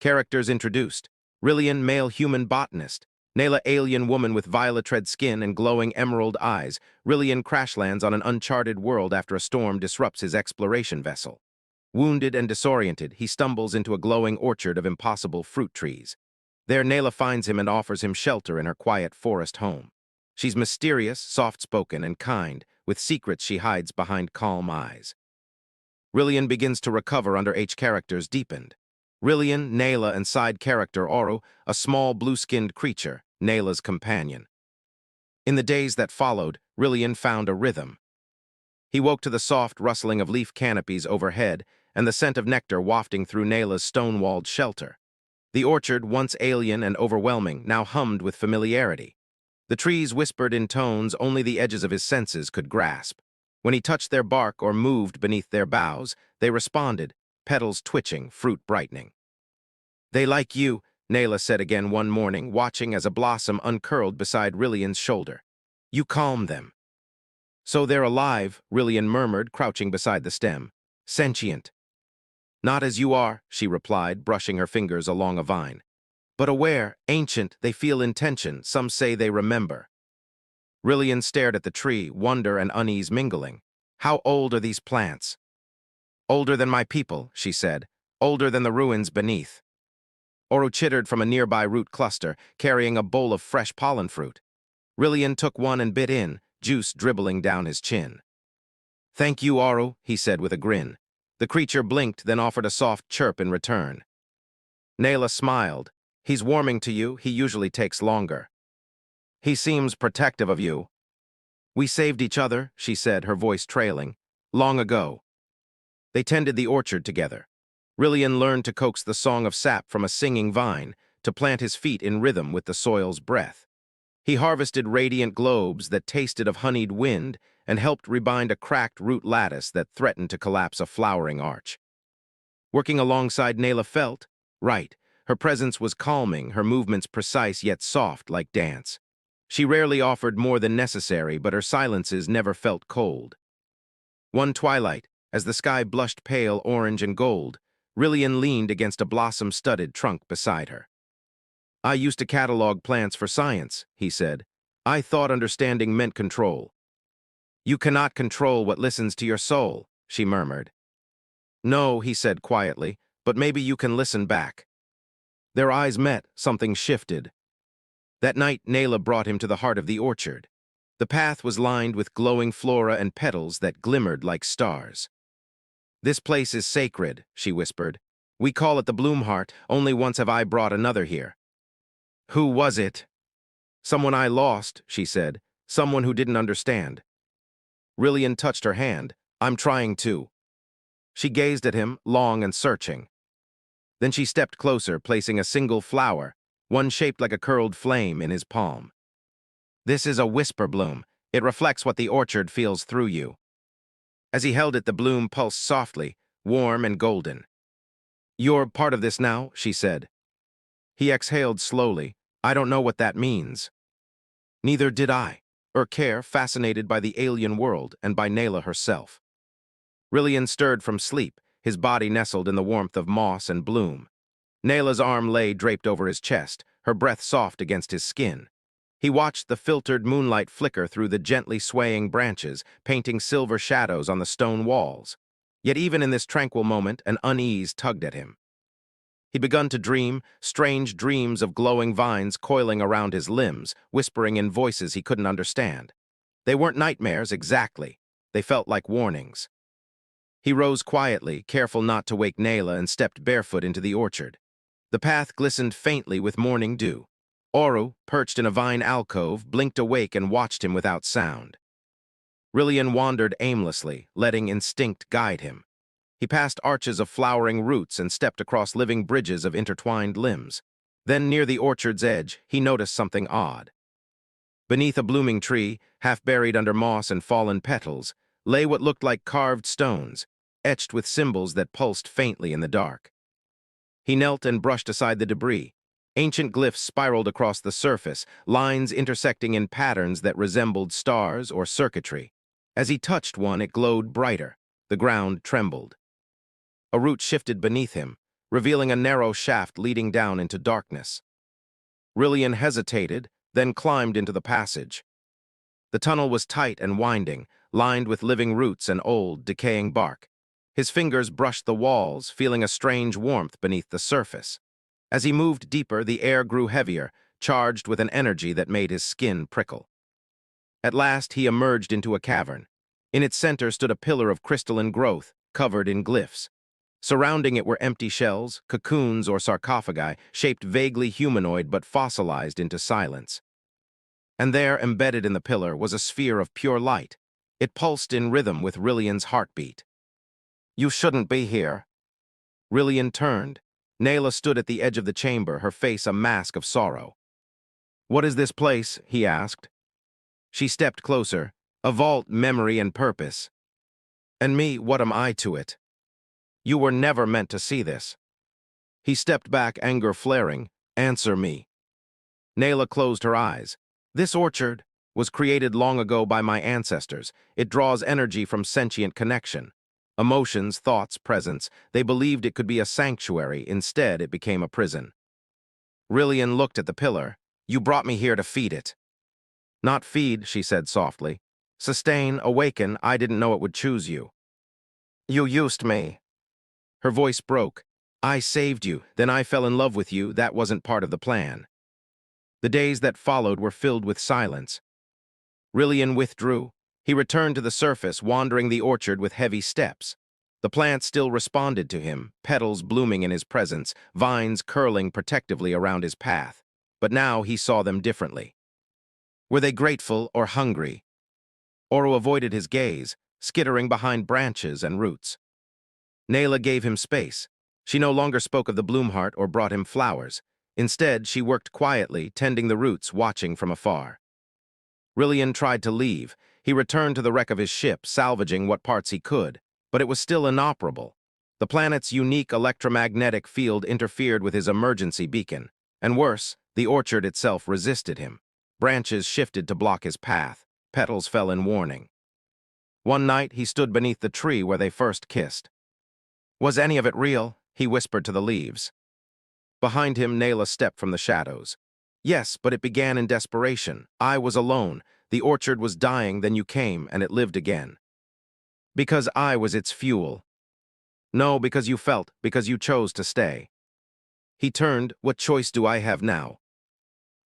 Characters introduced. Rillian, male human botanist. Nayla, alien woman with violet-red skin and glowing emerald eyes. Rillian crash lands on an uncharted world after a storm disrupts his exploration vessel. Wounded and disoriented, he stumbles into a glowing orchard of impossible fruit trees. There, Nayla finds him and offers him shelter in her quiet forest home. She's mysterious, soft-spoken, and kind, with secrets she hides behind calm eyes. Rillian begins to recover under H characters deepened. Rillian, Nayla, and side character Oro, a small blue-skinned creature, Nayla's companion. In the days that followed, Rillian found a rhythm. He woke to the soft rustling of leaf canopies overhead and the scent of nectar wafting through Nayla's stone-walled shelter. The orchard, once alien and overwhelming, now hummed with familiarity. The trees whispered in tones only the edges of his senses could grasp. When he touched their bark or moved beneath their boughs, they responded, petals twitching, fruit brightening. "They like you," Nayla said again one morning, watching as a blossom uncurled beside Rillian's shoulder. "You calm them." "So they're alive," Rillian murmured, crouching beside the stem. "Sentient." "Not as you are," she replied, brushing her fingers along a vine. "But aware, ancient, they feel intention, some say they remember." Rillian stared at the tree, wonder and unease mingling. "How old are these plants?" "Older than my people," she said. "Older than the ruins beneath." Oru chittered from a nearby root cluster, carrying a bowl of fresh pollen fruit. Rillian took one and bit in, juice dribbling down his chin. "Thank you, Oru," he said with a grin. The creature blinked, then offered a soft chirp in return. Nayla smiled. "He's warming to you, he usually takes longer." "He seems protective of you." "We saved each other," she said, her voice trailing. "Long ago." They tended the orchard together. Rillian learned to coax the song of sap from a singing vine, to plant his feet in rhythm with the soil's breath. He harvested radiant globes that tasted of honeyed wind and helped rebind a cracked root lattice that threatened to collapse a flowering arch. Working alongside Nayla felt right. Her presence was calming, her movements precise yet soft like dance. She rarely offered more than necessary, but her silences never felt cold. One twilight, as the sky blushed pale orange and gold, Rillian leaned against a blossom-studded trunk beside her. "I used to catalog plants for science," he said. "I thought understanding meant control." "You cannot control what listens to your soul," she murmured. "No," he said quietly, "but maybe you can listen back." Their eyes met, something shifted. That night, Nayla brought him to the heart of the orchard. The path was lined with glowing flora and petals that glimmered like stars. "This place is sacred," she whispered. "We call it the Bloom Heart. Only once have I brought another here." "Who was it?" "Someone I lost," she said. "Someone who didn't understand." Rillian touched her hand. "I'm trying to." She gazed at him, long and searching. Then she stepped closer, placing a single flower, one shaped like a curled flame, in his palm. "This is a whisper bloom. It reflects what the orchard feels through you." As he held it, the bloom pulsed softly, warm and golden. "You're part of this now," she said. He exhaled slowly. "I don't know what that means." Neither did I, or care, fascinated by the alien world and by Nayla herself. Rillian stirred from sleep, his body nestled in the warmth of moss and bloom. Nayla's arm lay draped over his chest, her breath soft against his skin. He watched the filtered moonlight flicker through the gently swaying branches, painting silver shadows on the stone walls. Yet even in this tranquil moment, an unease tugged at him. He begun to dream, strange dreams of glowing vines coiling around his limbs, whispering in voices he couldn't understand. They weren't nightmares, exactly. They felt like warnings. He rose quietly, careful not to wake Nayla, and stepped barefoot into the orchard. The path glistened faintly with morning dew. Oru, perched in a vine alcove, blinked awake and watched him without sound. Rillian wandered aimlessly, letting instinct guide him. He passed arches of flowering roots and stepped across living bridges of intertwined limbs. Then, near the orchard's edge, he noticed something odd. Beneath a blooming tree, half buried under moss and fallen petals, lay what looked like carved stones, etched with symbols that pulsed faintly in the dark. He knelt and brushed aside the debris. Ancient glyphs spiraled across the surface, lines intersecting in patterns that resembled stars or circuitry. As he touched one, it glowed brighter. The ground trembled. A root shifted beneath him. revealing a narrow shaft leading down into darkness. Rillian hesitated, then climbed into the passage. The tunnel was tight and winding, lined with living roots and old, decaying bark. His fingers brushed the walls, feeling a strange warmth beneath the surface. As he moved deeper, the air grew heavier, charged with an energy that made his skin prickle. At last, he emerged into a cavern. In its center stood a pillar of crystalline growth, covered in glyphs. Surrounding it were empty shells, cocoons, or sarcophagi, shaped vaguely humanoid but fossilized into silence. And there, embedded in the pillar, was a sphere of pure light. It pulsed in rhythm with Rillian's heartbeat. "You shouldn't be here." Rillian turned. Nayla stood at the edge of the chamber, her face a mask of sorrow. "What is this place?" he asked. She stepped closer. "A vault, memory, and purpose. And me, what am I to it? You were never meant to see this." He stepped back, anger flaring. "Answer me." Nayla closed her eyes. "This orchard was created long ago by my ancestors. It draws energy from sentient connection. Emotions, thoughts, presence. They believed it could be a sanctuary. Instead, it became a prison." Rillian looked at the pillar. "You brought me here to feed it." "Not feed," she said softly. "Sustain, awaken. I didn't know it would choose you." "You used me." Her voice broke. "I saved you, then I fell in love with you. That wasn't part of the plan." The days that followed were filled with silence. Rillian withdrew. He returned to the surface, wandering the orchard with heavy steps. The plants still responded to him, petals blooming in his presence, vines curling protectively around his path. But now he saw them differently. Were they grateful or hungry? Oro avoided his gaze, skittering behind branches and roots. Nayla gave him space. She no longer spoke of the Bloomheart or brought him flowers. Instead, she worked quietly, tending the roots, watching from afar. Rillian tried to leave. He returned to the wreck of his ship, salvaging what parts he could, but it was still inoperable. The planet's unique electromagnetic field interfered with his emergency beacon. And worse, the orchard itself resisted him. Branches shifted to block his path. Petals fell in warning. One night, he stood beneath the tree where they first kissed. "Was any of it real?" he whispered to the leaves. Behind him, Nayla stepped from the shadows. "Yes, but it began in desperation. I was alone. The orchard was dying, then you came, and it lived again. Because I was its fuel." "No, because you felt, because you chose to stay." He turned. "What choice do I have now?"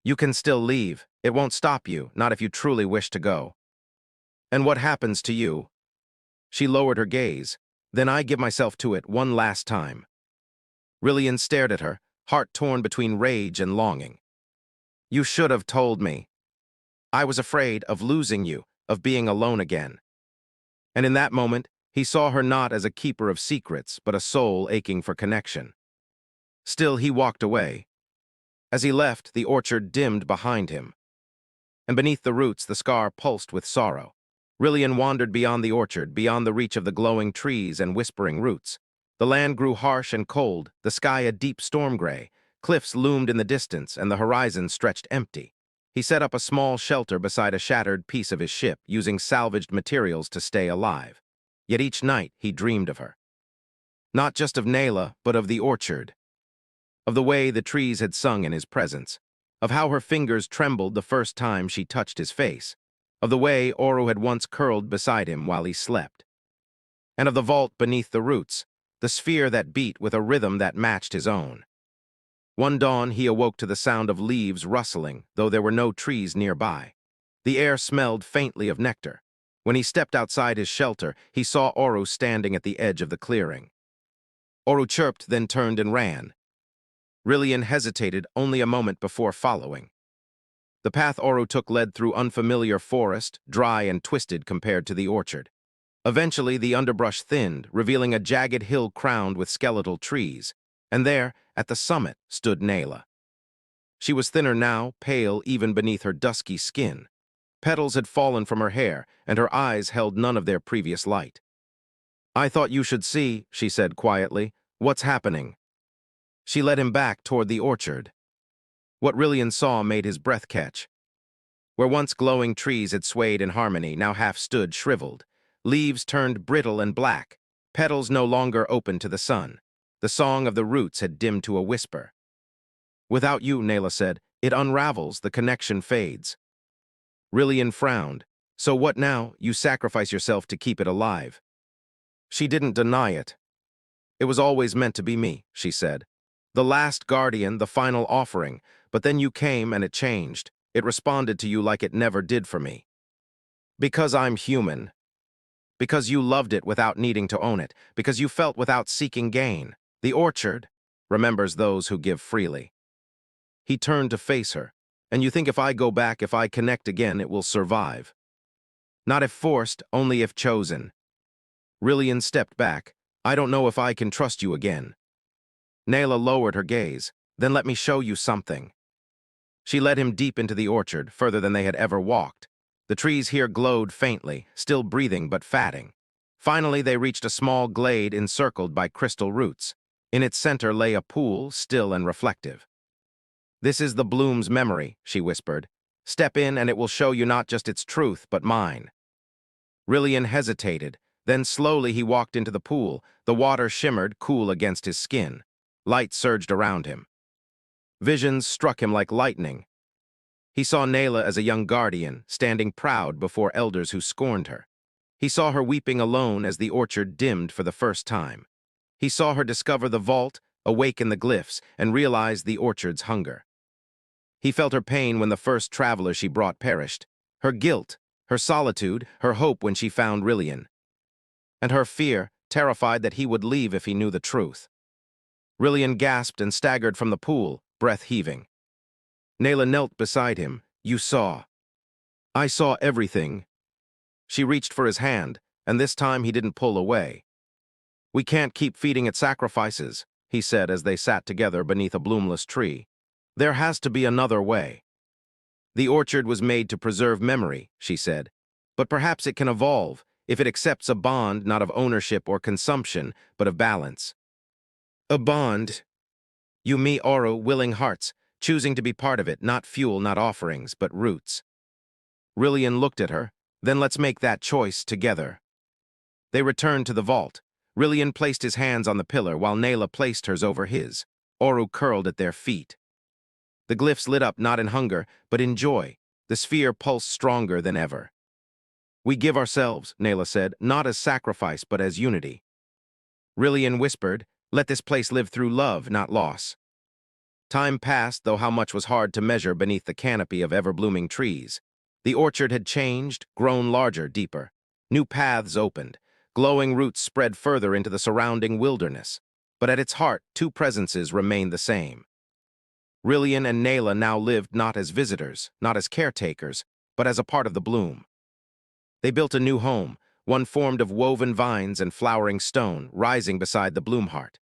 "You can still leave. It won't stop you, not if you truly wish to go." "And what happens to you?" She lowered her gaze. "Then I give myself to it one last time." Rillian stared at her, heart torn between rage and longing. "You should have told me. I was afraid of losing you, of being alone again." And in that moment, he saw her not as a keeper of secrets, but a soul aching for connection. Still, he walked away. As he left, the orchard dimmed behind him. And beneath the roots, the scar pulsed with sorrow. Rillian wandered beyond the orchard, beyond the reach of the glowing trees and whispering roots. The land grew harsh and cold, the sky a deep storm gray. Cliffs loomed in the distance, and the horizon stretched empty. He set up a small shelter beside a shattered piece of his ship, using salvaged materials to stay alive. Yet each night he dreamed of her. Not just of Nayla, but of the orchard. Of the way the trees had sung in his presence. Of how her fingers trembled the first time she touched his face. Of the way Oro had once curled beside him while he slept. And of the vault beneath the roots, the sphere that beat with a rhythm that matched his own. One dawn he awoke to the sound of leaves rustling, though there were no trees nearby. The air smelled faintly of nectar. When he stepped outside his shelter, he saw Oro standing at the edge of the clearing. Oro chirped, then turned and ran. Rillian hesitated only a moment before following. The path Oro took led through unfamiliar forest, dry and twisted compared to the orchard. Eventually, the underbrush thinned, revealing a jagged hill crowned with skeletal trees. And there, at the summit, stood Nayla. She was thinner now, pale even beneath her dusky skin. Petals had fallen from her hair, and her eyes held none of their previous light. "I thought you should see," she said quietly. "What's happening?" She led him back toward the orchard. What Rillian saw made his breath catch. Where once glowing trees had swayed in harmony, now half stood shriveled. Leaves turned brittle and black, petals no longer open to the sun. The song of the roots had dimmed to a whisper. Without you, Nayla said, it unravels, the connection fades. Rillian frowned. So what now? You sacrifice yourself to keep it alive. She didn't deny it. It was always meant to be me, she said. The last guardian, the final offering, but then you came and it changed. It responded to you like it never did for me. Because I'm human. Because you loved it without needing to own it. Because you felt without seeking gain. The orchard remembers those who give freely. He turned to face her. And you think if I go back, if I connect again, it will survive. Not if forced, only if chosen. Rillian stepped back. I don't know if I can trust you again. Nayla lowered her gaze. Then let me show you something. She led him deep into the orchard, further than they had ever walked. The trees here glowed faintly, still breathing but fatting. Finally, they reached a small glade encircled by crystal roots. In its center lay a pool, still and reflective. This is the bloom's memory, she whispered. Step in and it will show you not just its truth, but mine. Rillian hesitated. Then slowly he walked into the pool. The water shimmered, cool against his skin. Light surged around him. Visions struck him like lightning. He saw Nayla as a young guardian, standing proud before elders who scorned her. He saw her weeping alone as the orchard dimmed for the first time. He saw her discover the vault, awaken the glyphs, and realize the orchard's hunger. He felt her pain when the first traveler she brought perished, her guilt, her solitude, her hope when she found Rillian, and her fear, terrified that he would leave if he knew the truth. Rillian gasped and staggered from the pool, breath heaving. Nayla knelt beside him. You saw. I saw everything. She reached for his hand, and this time he didn't pull away. We can't keep feeding it sacrifices, he said as they sat together beneath a bloomless tree. There has to be another way. The orchard was made to preserve memory, she said, but perhaps it can evolve if it accepts a bond not of ownership or consumption, but of balance. A bond. You, me, Oro, willing hearts, choosing to be part of it, not fuel, not offerings, but roots. Rillian looked at her. Then let's make that choice together. They returned to the vault. Rillian placed his hands on the pillar while Nayla placed hers over his. Oro curled at their feet. The glyphs lit up not in hunger, but in joy. The sphere pulsed stronger than ever. We give ourselves, Nayla said, not as sacrifice, but as unity. Rillian whispered, let this place live through love, not loss. Time passed, though how much was hard to measure beneath the canopy of ever-blooming trees. The orchard had changed, grown larger, deeper. New paths opened. Glowing roots spread further into the surrounding wilderness. But at its heart, two presences remained the same. Rillian and Nayla now lived not as visitors, not as caretakers, but as a part of the bloom. They built a new home, one formed of woven vines and flowering stone, rising beside the bloom heart.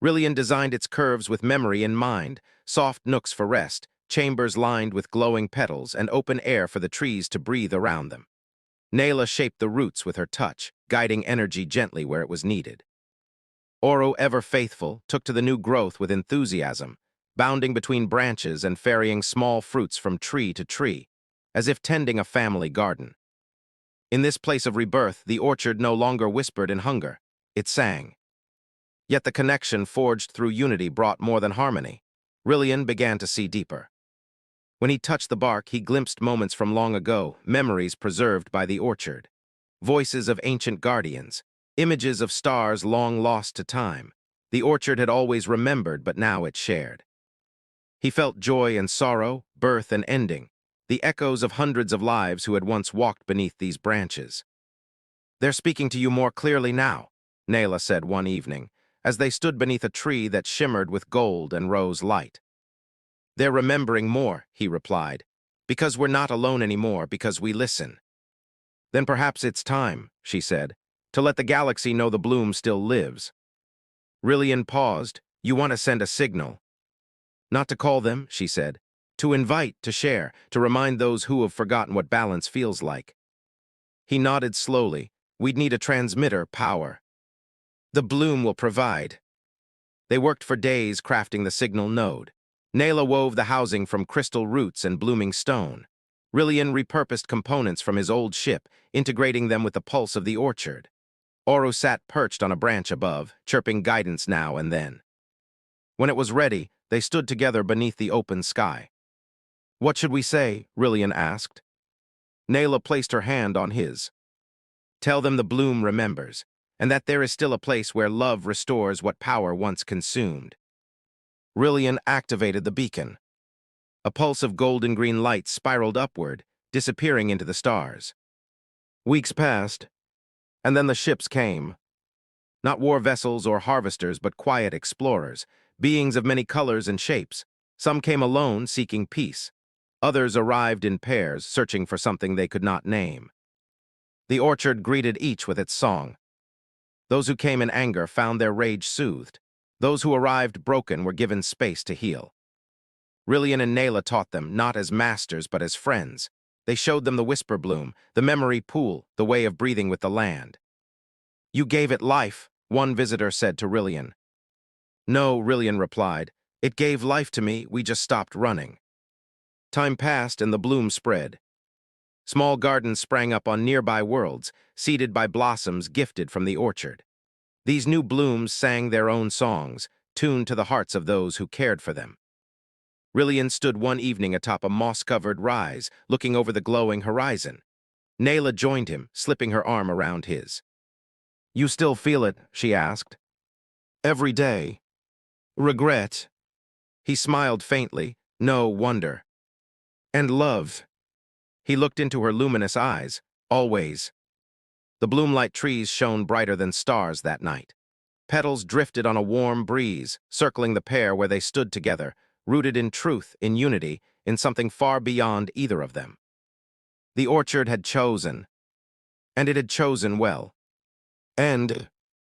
Rillian designed its curves with memory in mind, soft nooks for rest, chambers lined with glowing petals, and open air for the trees to breathe around them. Nayla shaped the roots with her touch, guiding energy gently where it was needed. Oro, ever faithful, took to the new growth with enthusiasm, bounding between branches and ferrying small fruits from tree to tree, as if tending a family garden. In this place of rebirth, the orchard no longer whispered in hunger. It sang. Yet the connection forged through unity brought more than harmony. Rillian began to see deeper. When he touched the bark, he glimpsed moments from long ago, memories preserved by the orchard. Voices of ancient guardians, images of stars long lost to time. The orchard had always remembered, but now it shared. He felt joy and sorrow, birth and ending, the echoes of hundreds of lives who had once walked beneath these branches. They're speaking to you more clearly now, Nayla said one evening, as they stood beneath a tree that shimmered with gold and rose light. They're remembering more, he replied, because we're not alone anymore, because we listen. Then perhaps it's time, she said, to let the galaxy know the bloom still lives. Rillian paused. You want to send a signal. Not to call them, she said. To invite, to share, to remind those who have forgotten what balance feels like. He nodded slowly. We'd need a transmitter, power. The bloom will provide. They worked for days crafting the signal node. Nayla wove the housing from crystal roots and blooming stone. Rillian repurposed components from his old ship, integrating them with the pulse of the orchard. Oru sat perched on a branch above, chirping guidance now and then. When it was ready, they stood together beneath the open sky. "What should we say?" Rillian asked. Nayla placed her hand on his. "Tell them the bloom remembers, and that there is still a place where love restores what power once consumed." Rillian activated the beacon. A pulse of golden-green light spiraled upward, disappearing into the stars. Weeks passed, and then the ships came. Not war vessels or harvesters, but quiet explorers, beings of many colors and shapes. Some came alone, seeking peace. Others arrived in pairs, searching for something they could not name. The orchard greeted each with its song. Those who came in anger found their rage soothed. Those who arrived broken were given space to heal. Rillian and Nayla taught them, not as masters, but as friends. They showed them the whisper bloom, the memory pool, the way of breathing with the land. "You gave it life," one visitor said to Rillian. "No," Rillian replied. "It gave life to me, we just stopped running." Time passed and the bloom spread. Small gardens sprang up on nearby worlds, seeded by blossoms gifted from the orchard. These new blooms sang their own songs, tuned to the hearts of those who cared for them. Rillian stood one evening atop a moss-covered rise, looking over the glowing horizon. Nayla joined him, slipping her arm around his. "You still feel it?" she asked. "Every day." "Regret?" He smiled faintly. "No, wonder." "And love?" He looked into her luminous eyes. "Always." The bloomlight trees shone brighter than stars that night. Petals drifted on a warm breeze, circling the pair where they stood together, rooted in truth, in unity, in something far beyond either of them. The orchard had chosen, and it had chosen well. And